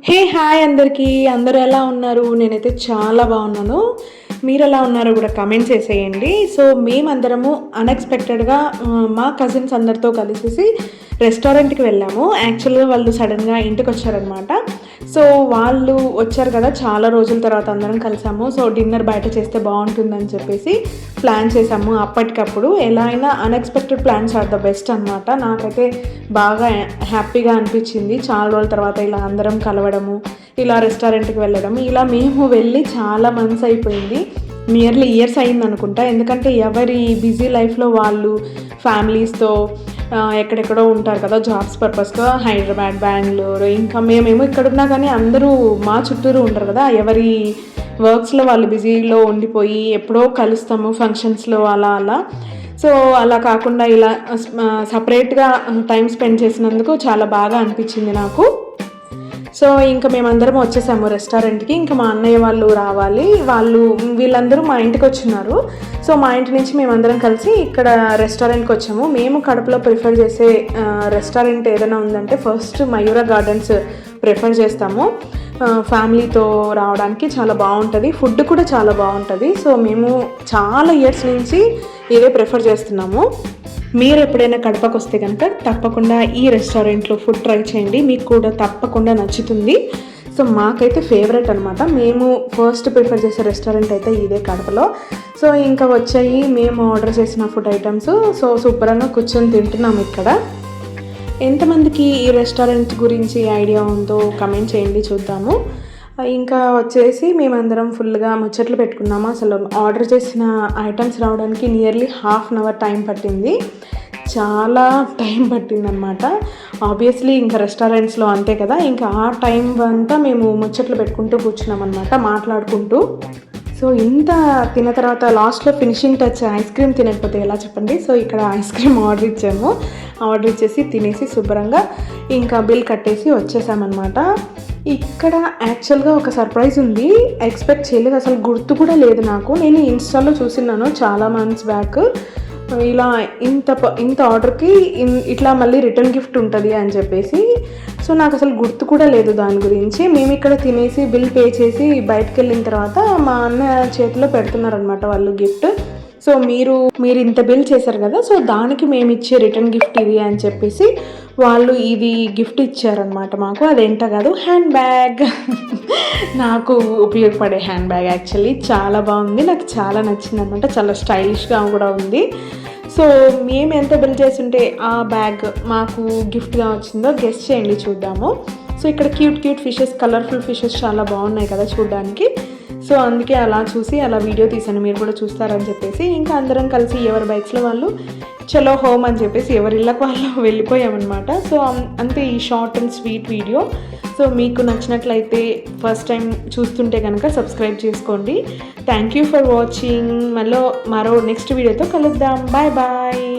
Hey hi అందరికీ, అందరూ ఎలా ఉన్నారు? నేనైతే చాలా బాగున్నాను. మీరు ఎలా ఉన్నారో కూడా కమెంట్ చేసేయండి. సో మేమందరము అన్ఎక్స్పెక్టెడ్గా మా కజిన్స్ అందరితో కలిసేసి రెస్టారెంట్కి వెళ్ళాము. యాక్చువల్గా వాళ్ళు సడన్గా ఇంటికి వచ్చారనమాట. సో వాళ్ళు వచ్చారు కదా, చాలా రోజుల తర్వాత అందరం కలిసాము. సో డిన్నర్ బయట చేస్తే బాగుంటుందని చెప్పేసి ప్లాన్ చేసాము. అప్పటికప్పుడు ఎలా అయినా unexpected plans are the best అనమాట. నాకైతే బాగా హ్యాపీగా అనిపించింది చాలా రోజుల తర్వాత ఇలా అందరం కలవడము, ఇలా రెస్టారెంట్కి వెళ్ళడం. ఇలా మేము వెళ్ళి చాలా మంత్స్ అయిపోయింది, నియర్లీ ఇయర్స్ అయింది అనుకుంటా. ఎందుకంటే ఎవరి బిజీ లైఫ్లో వాళ్ళు ఫ్యామిలీస్తో ఎక్కడెక్కడో ఉంటారు కదా, జాబ్స్ పర్పస్గా హైదరాబాద్, బెంగళూరు. ఇంకా మేమేమో ఇక్కడ ఉన్నా కానీ అందరూ మా చుట్టూరు ఉంటారు కదా, ఎవరి వర్క్స్లో వాళ్ళు బిజీలో ఉండిపోయి ఎప్పుడో కలుస్తాము ఫంక్షన్స్లో అలా అలా. సో అలా కాకుండా ఇలా సపరేట్గా టైం స్పెండ్ చేసినందుకు చాలా బాగా అనిపించింది నాకు. సో ఇంకా మేమందరం వచ్చేసాము రెస్టారెంట్కి. ఇంకా మా అన్నయ్య వాళ్ళు రావాలి, వీళ్ళందరూ మా ఇంటికి వచ్చినారు. సో మా ఇంటి నుంచి మేమందరం కలిసి ఇక్కడ రెస్టారెంట్కి వచ్చాము. మేము కడపలో ప్రిఫర్ చేసే రెస్టారెంట్ ఏదైనా ఉందంటే ఫస్ట్ మయూరా గార్డెన్స్ ప్రిఫర్ చేస్తాము. ఫ్యామిలీతో రావడానికి చాలా బాగుంటుంది, ఫుడ్ కూడా చాలా బాగుంటుంది. సో మేము చాలా ఇయర్స్ నుంచి ఇదే ప్రిఫర్ చేస్తున్నాము. మీరు ఎప్పుడైనా కడపకు వస్తే కనుక తప్పకుండా ఈ రెస్టారెంట్లో ఫుడ్ ట్రై చేయండి, మీకు కూడా తప్పకుండా నచ్చుతుంది. సో మాకైతే ఫేవరెట్ అనమాట. మేము ఫస్ట్ ప్రిఫర్ చేసే రెస్టారెంట్ అయితే ఇదే కడపలో. సో ఇంకా వచ్చాయి మేము ఆర్డర్ చేసిన ఫుడ్ ఐటమ్స్. సో సూపర్గా కూర్చొని తింటున్నాము ఇక్కడ. ఎంతమందికి ఈ రెస్టారెంట్ గురించి ఐడియా ఉందో కమెంట్ చేయండి, చూద్దాము. ఇంకా వచ్చేసి మేమందరం ఫుల్గా ముచ్చట్లు పెట్టుకున్నాము. అసలు ఆర్డర్ చేసిన ఐటమ్స్ రావడానికి nearly half an hour time పట్టింది, చాలా టైం పట్టిందనమాట. ఆబ్వియస్లీ ఇంకా రెస్టారెంట్స్లో అంతే కదా, ఇంకా ఆ టైం అంతా మేము ముచ్చట్లు పెట్టుకుంటూ కూర్చున్నాం అనమాట, మాట్లాడుకుంటూ. సో ఇంత తిన్న తర్వాత లాస్ట్లో ఫినిషింగ్ టచ్ ఐస్ క్రీమ్ తినకపోతే ఎలా చెప్పండి. సో ఇక్కడ ఐస్ క్రీమ్ ఆర్డర్ ఇచ్చాము. ఆర్డర్ ఇచ్చేసి తినేసి శుభ్రంగా ఇంకా బిల్ కట్టేసి వచ్చేసామన్నమాట. ఇక్కడ యాక్చువల్గా ఒక సర్ప్రైజ్ ఉంది, ఎక్స్పెక్ట్ చేయలేదు, అసలు గుర్తు కూడా లేదు నాకు. నేను ఇన్స్టాలో చూసినాను చాలా మంత్స్ బ్యాక్, ఇలా ఇంత ఆర్డర్కి ఇట్లా మళ్ళీ రిటర్న్ గిఫ్ట్ ఉంటుంది అని చెప్పేసి. సో నాకు అసలు గుర్తు కూడా లేదు దాని గురించి. మేము ఇక్కడ తినేసి బిల్ పే చేసి బయటకు వెళ్ళిన తర్వాత మా అన్న చేతిలో పెడుతున్నారనమాట వాళ్ళు గిఫ్ట్. సో మీరు ఇంత బిల్ చేశారు కదా, సో దానికి మేము ఇచ్చే రిటర్న్ గిఫ్ట్ ఇది అని చెప్పేసి వాళ్ళు ఇది గిఫ్ట్ ఇచ్చారనమాట మాకు. అదేంటో కాదు, హ్యాండ్ బ్యాగ్. నాకు ఉపయోగపడే హ్యాండ్ బ్యాగ్. యాక్చువల్లీ చాలా బాగుంది, నాకు చాలా నచ్చింది అనమాట, చాలా స్టైలిష్గా కూడా ఉంది. సో మేము ఎంత బిల్ చేస్తుంటే ఆ బ్యాగ్ మాకు గిఫ్ట్గా వచ్చిందో గెస్ చేయండి, చూద్దాము. సో ఇక్కడ క్యూట్ ఫిషెస్, కలర్ఫుల్ ఫిషెస్ చాలా బాగున్నాయి కదా చూడడానికి. సో అందుకే అలా చూసి అలా వీడియో తీసాను, మీరు కూడా చూస్తారని చెప్పేసి. ఇంకా అందరం కలిసి ఎవరి బైక్స్లో వాళ్ళు చలో హోమ్ అని చెప్పేసి ఎవరి ఇళ్ళకు వాళ్ళు వెళ్ళిపోయామన్నమాట. సో అంతే ఈ short and sweet video. So మీకు నచ్చినట్లయితే ఫస్ట్ టైం చూస్తుంటే కనుక సబ్స్క్రైబ్ చేసుకోండి. Thank you for watching. మరో నెక్స్ట్ వీడియోతో కలుద్దాం. Bye bye.